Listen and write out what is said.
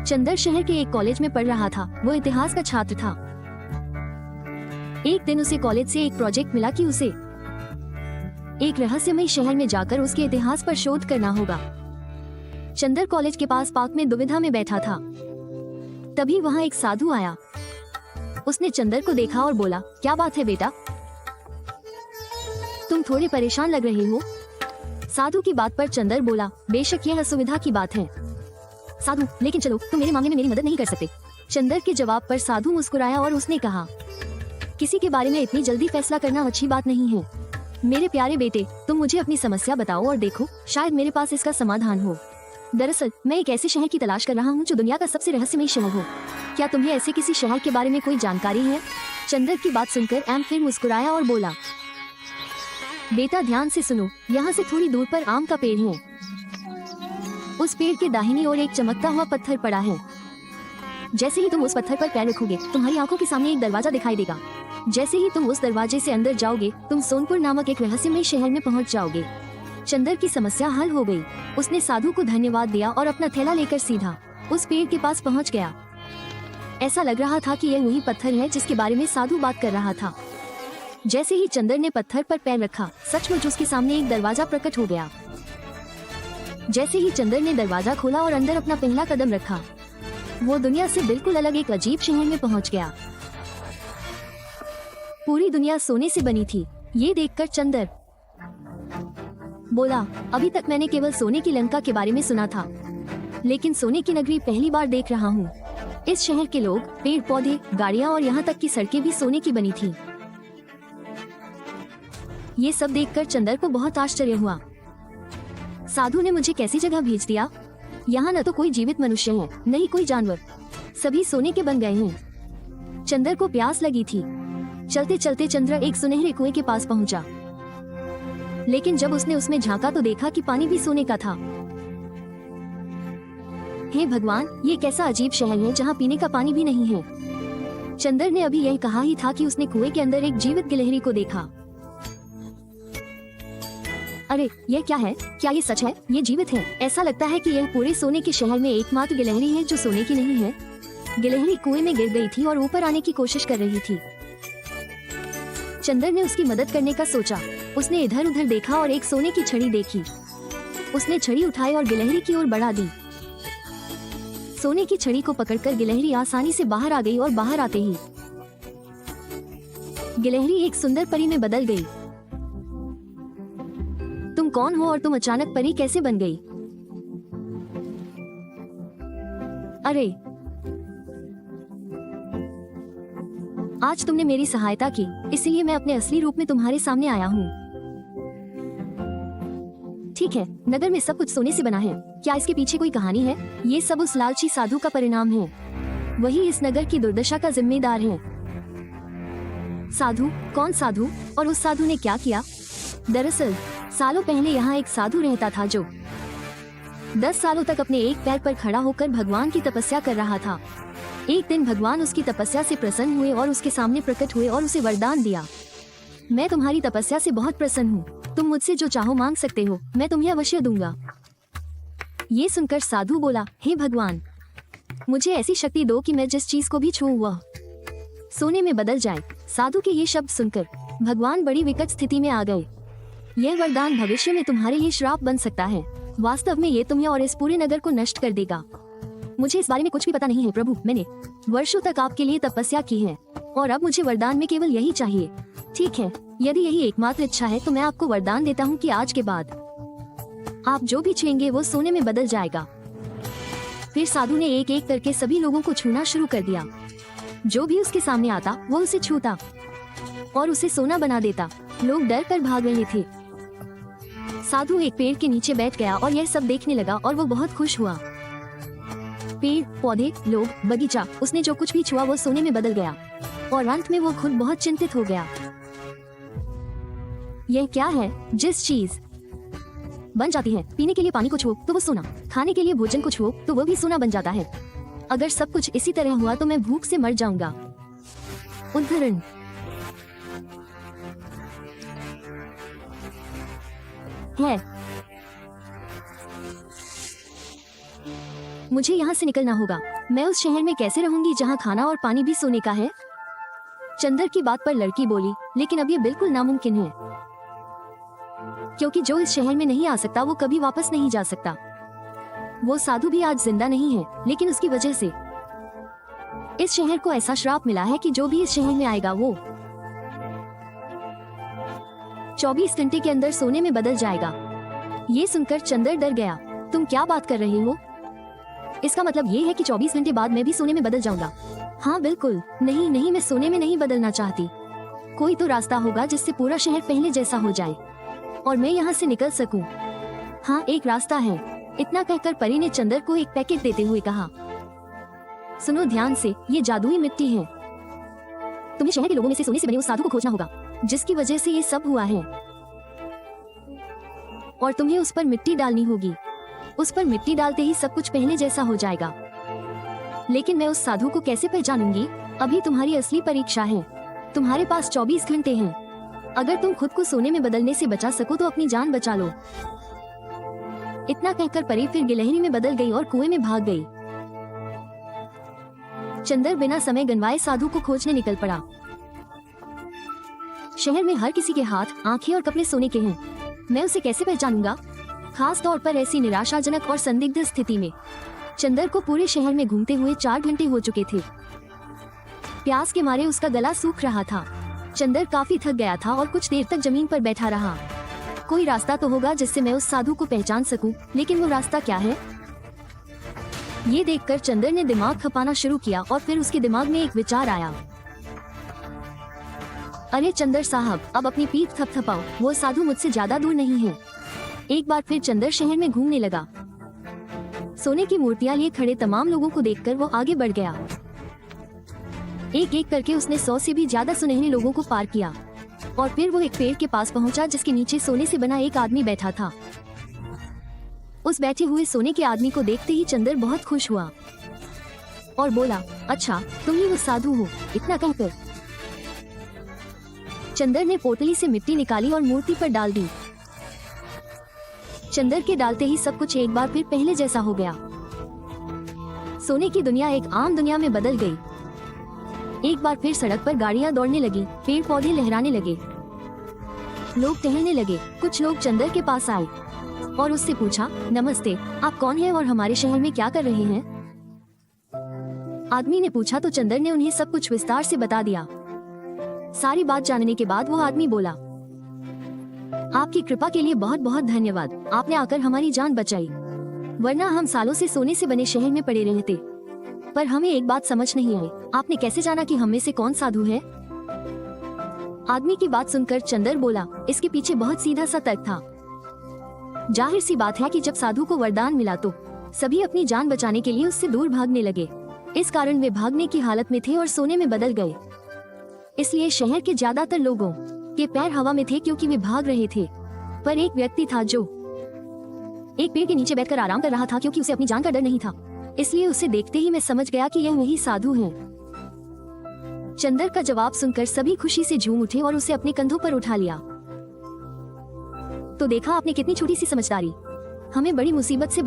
चंदर शहर के एक कॉलेज में पढ़ रहा था। वो इतिहास का छात्र था। एक दिन उसे कॉलेज से एक प्रोजेक्ट मिला कि उसे एक रहस्यमय शहर में जाकर उसके इतिहास पर शोध करना होगा। चंदर कॉलेज के पास पार्क में दुविधा में बैठा था। तभी वहाँ एक साधु आया। उसने चंदर को देखा और बोला, क्या बात है बेटा, तुम थोड़े परेशान लग रहे हो। साधु की बात पर चंदर बोला, बेशक यह असुविधा की बात है साधु, लेकिन चलो तुम मेरे मामले में मेरी मदद नहीं कर सकते। चंदर के जवाब पर साधु मुस्कुराया और उसने कहा, किसी के बारे में इतनी जल्दी फैसला करना अच्छी बात नहीं है। मेरे प्यारे बेटे, तुम मुझे अपनी समस्या बताओ और देखो शायद मेरे पास इसका समाधान हो। दरअसल मैं एक ऐसे शहर की तलाश कर रहा हूँ जो दुनिया का सबसे रहस्यमय शहर हो। क्या तुम्हें ऐसे किसी शहर के बारे में कोई जानकारी है? चंदर की बात सुनकर एम फिर मुस्कुराया और बोला, बेटा ध्यान से सुनो, यहाँ से थोड़ी दूर पर आम का पेड़ है। उस पेड़ के दाहिनी ओर एक चमकता हुआ पत्थर पड़ा है। जैसे ही तुम उस पत्थर पर पैर रखोगे तुम्हारी आंखों के सामने एक दरवाजा दिखाई देगा। जैसे ही तुम उस दरवाजे से अंदर जाओगे तुम सोनपुर नामक एक रहस्यमय शहर में पहुंच जाओगे। चंदर की समस्या हल हो गई। उसने साधु को धन्यवाद दिया और अपना थैला लेकर सीधा उस पेड़ के पास पहुंच गया। ऐसा लग रहा था कि यह वही पत्थर है जिसके बारे में साधु बात कर रहा था। जैसे ही चंदर ने पत्थर पर पैर रखा सचमुच उसके सामने एक दरवाजा प्रकट हो गया। जैसे ही चंदर ने दरवाजा खोला और अंदर अपना पहला कदम रखा वो दुनिया से बिल्कुल अलग एक अजीब शहर में पहुंच गया। पूरी दुनिया सोने से बनी थी। ये देखकर चंदर बोला, अभी तक मैंने केवल सोने की लंका के बारे में सुना था, लेकिन सोने की नगरी पहली बार देख रहा हूँ। इस शहर के लोग, पेड़ पौधे, गाड़ियाँ और यहाँ तक की सड़कें भी सोने की बनी थी। ये सब देखकर चंदर को बहुत आश्चर्य हुआ। साधु ने मुझे कैसी जगह भेज दिया? यहाँ न तो कोई जीवित मनुष्य है न ही कोई जानवर, सभी सोने के बन गए हैं। चंदर को प्यास लगी थी। चलते चलते चंद्र एक सुनहरे कुएं के पास पहुंचा, लेकिन जब उसने उसमें झांका तो देखा कि पानी भी सोने का था। हे भगवान, ये कैसा अजीब शहर है जहाँ पीने का पानी भी नहीं है। चंदर ने अभी यही कहा ही था कि उसने कुएं के अंदर एक जीवित गिलहरी को देखा। अरे यह क्या है? क्या ये सच है? ये जीवित है? ऐसा लगता है कि यह पूरे सोने के शहर में एकमात्र गिलहरी है जो सोने की नहीं है। गिलहरी कुएं में गिर गई थी और ऊपर आने की कोशिश कर रही थी। चंदर ने उसकी मदद करने का सोचा। उसने इधर उधर देखा और एक सोने की छड़ी देखी। उसने छड़ी उठाई और गिलहरी की ओर बढ़ा दी। सोने की छड़ी को पकड़कर गिलहरी आसानी से बाहर आ गई और बाहर आते ही गिलहरी एक सुंदर परी में बदल गई। तुम कौन हो और तुम अचानक परी कैसे बन गई? अरे आज तुमने मेरी सहायता की, इसलिए मैं अपने असली रूप में तुम्हारे सामने आया हूँ। ठीक है, नगर में सब कुछ सोने से बना है। क्या इसके पीछे कोई कहानी है? ये सब उस लालची साधु का परिणाम है। वही इस नगर की दुर्दशा का जिम्मेदार है। साधु? कौन साधु? और उस साधु ने क्या किया? दरअसल सालों पहले यहाँ एक साधु रहता था जो 10 सालों तक अपने एक पैर पर खड़ा होकर भगवान की तपस्या कर रहा था। एक दिन भगवान उसकी तपस्या से प्रसन्न हुए और उसके सामने प्रकट हुए और उसे वरदान दिया, मैं तुम्हारी तपस्या से बहुत प्रसन्न हूँ, तुम मुझसे जो चाहो मांग सकते हो, मैं तुम्हें अवश्य दूंगा। ये सुनकर साधु बोला, हे भगवान, मुझे ऐसी शक्ति दो कि मैं जिस चीज को भी छूऊं वह सोने में बदल जाए। साधु के ये शब्द सुनकर भगवान बड़ी विकट स्थिति में आ गए। यह वरदान भविष्य में तुम्हारे लिए श्राप बन सकता है। वास्तव में ये तुम्हें और इस पूरे नगर को नष्ट कर देगा। मुझे इस बारे में कुछ भी पता नहीं है प्रभु, मैंने वर्षों तक आपके लिए तपस्या की है और अब मुझे वरदान में केवल यही चाहिए। ठीक है, यदि यही एकमात्र इच्छा है तो मैं आपको वरदान देता हूँ कि आज के बाद आप जो भी छुएंगे वो सोने में बदल जाएगा। फिर साधु ने एक एक करके सभी लोगों को छूना शुरू कर दिया। जो भी उसके सामने आता वो उसे छूता और उसे सोना बना देता। लोग डर कर भाग रहे थे। साधु एक पेड़ के नीचे बैठ गया और यह सब देखने लगा और वो बहुत खुश हुआ। पेड़, पौधे, लोग, बगीचा, उसने जो कुछ भी छुआ वो सोने में बदल गया और अंत में वो खुद बहुत चिंतित हो गया। यह क्या है? जिस चीज बन जाती है, पीने के लिए पानी को छुओ तो वो सोना, खाने के लिए भोजन को छुओ तो वो भी सोना बन जाता है। अगर सब कुछ इसी तरह हुआ तो मैं भूख से मर जाऊंगा। उदाहरण, है मुझे यहाँ से निकलना होगा। मैं उस शहर में कैसे रहूंगी जहाँ खाना और पानी भी सोने का है? चंदर की बात पर लड़की बोली, लेकिन अब ये बिल्कुल नामुमकिन है, क्योंकि जो इस शहर में नहीं आ सकता वो कभी वापस नहीं जा सकता। वो साधु भी आज जिंदा नहीं है, लेकिन उसकी वजह से इस शहर को ऐसा श्राप मिला है कि जो भी इस शहर में आएगा वो 24 घंटे के अंदर सोने में बदल जाएगा। ये सुनकर चंदर डर गया। तुम क्या बात कर रहे हो? इसका मतलब ये है कि 24 घंटे बाद मैं भी सोने में बदल जाऊंगा? हाँ बिल्कुल। नहीं नहीं, मैं सोने में नहीं बदलना चाहती। कोई तो रास्ता होगा जिससे पूरा शहर पहले जैसा हो जाए और मैं यहाँ से निकल सकूं। हाँ, एक रास्ता है। इतना कहकर परी ने चंदर को एक पैकेट देते हुए कहा, सुनो ध्यान से, ये जादुई मिट्टी है। तुम्हें शहर के लोगों में से सोने से बने उस साधु को खोजना होगा जिसकी वजह से ये सब हुआ है, और तुम्हें उस पर मिट्टी डालनी होगी। उस पर मिट्टी डालते ही सब कुछ पहले जैसा हो जाएगा। लेकिन मैं उस साधु को कैसे पहचानूंगी? अभी तुम्हारी असली परीक्षा है। तुम्हारे पास 24 घंटे हैं। अगर तुम खुद को सोने में बदलने से बचा सको तो अपनी जान बचा लो। इतना कहकर परी फिर गिलहरी में बदल गई और कुएं में भाग गई। चंदर बिना समय गंवाए साधु को खोजने निकल पड़ा। शहर में हर किसी के हाथ, आंखें और कपड़े सोने के हैं। मैं उसे कैसे पहचानूंगा, खास तौर पर ऐसी निराशाजनक और संदिग्ध स्थिति में? चंदर को पूरे शहर में घूमते हुए 4 घंटे हो चुके थे। प्यास के मारे उसका गला सूख रहा था। चंदर काफी थक गया था और कुछ देर तक जमीन पर बैठा रहा। कोई रास्ता तो होगा जिससे मैं उस साधु को पहचान सकूं, लेकिन वो रास्ता क्या है? ये देखकर चंदर ने दिमाग खपाना शुरू किया और फिर उसके दिमाग में एक विचार आया। अरे चंदर साहब, अब अपनी पीठ थपथपाओ, वो साधु मुझसे ज्यादा दूर नहीं है। एक बार फिर चंदर शहर में घूमने लगा। सोने की मूर्तियां लिए खड़े तमाम लोगों को देखकर वो आगे बढ़ गया। एक एक करके उसने 100 से भी ज्यादा सुनहरे लोगों को पार किया और फिर वो एक पेड़ के पास पहुंचा जिसके नीचे सोने से बना एक आदमी बैठा था। उस बैठे हुए सोने के आदमी को देखते ही चंदर बहुत खुश हुआ और बोला, अच्छा तुम ही वो साधु हो। इतना कहकर चंदर ने पोटली से मिट्टी निकाली और मूर्ति पर डाल दी। चंदर के डालते ही सब कुछ एक बार फिर पहले जैसा हो गया। सोने की दुनिया एक आम दुनिया में बदल गई। एक बार फिर सड़क पर गाड़ियां दौड़ने लगी, पेड़ पौधे लहराने लगे, लोग टहलने लगे। कुछ लोग चंदर के पास आए और उससे पूछा, नमस्ते, आप कौन हैं और हमारे शहर में क्या कर रहे हैं? आदमी ने पूछा तो चंदर ने उन्हें सब कुछ विस्तार से बता दिया। सारी बात जानने के बाद वो आदमी बोला, आपकी कृपा के लिए बहुत बहुत धन्यवाद। आपने आकर हमारी जान बचाई, वरना हम सालों से सोने से बने शहर में पड़े रहते। पर हमें एक बात समझ नहीं आई, आपने कैसे जाना कि हम में से कौन साधु है? आदमी की बात सुनकर चंदर बोला, इसके पीछे बहुत सीधा सा तर्क था। जाहिर सी बात है कि जब साधु को वरदान मिला तो सभी अपनी जान बचाने के लिए उससे दूर भागने लगे। इस कारण वे भागने की हालत में थे और सोने में बदल गए। इसलिए शहर के ज्यादातर लोगों के पैर हवा में थे क्योंकि वे भाग रहे थे। पर एक व्यक्ति था जो एक पेड़ के नीचे बैठकर आराम कर रहा था क्योंकि उसे अपनी जान का डर नहीं था। इसलिए उसे देखते ही मैं समझ गया कि यह वही साधु है। चंदर का जवाब सुनकर सभी खुशी से झूम उठे और उसे अपने कंधों पर उठा लिया। तो देखा आपने, कितनी छोटी सी समझदारी हमें बड़ी मुसीबत से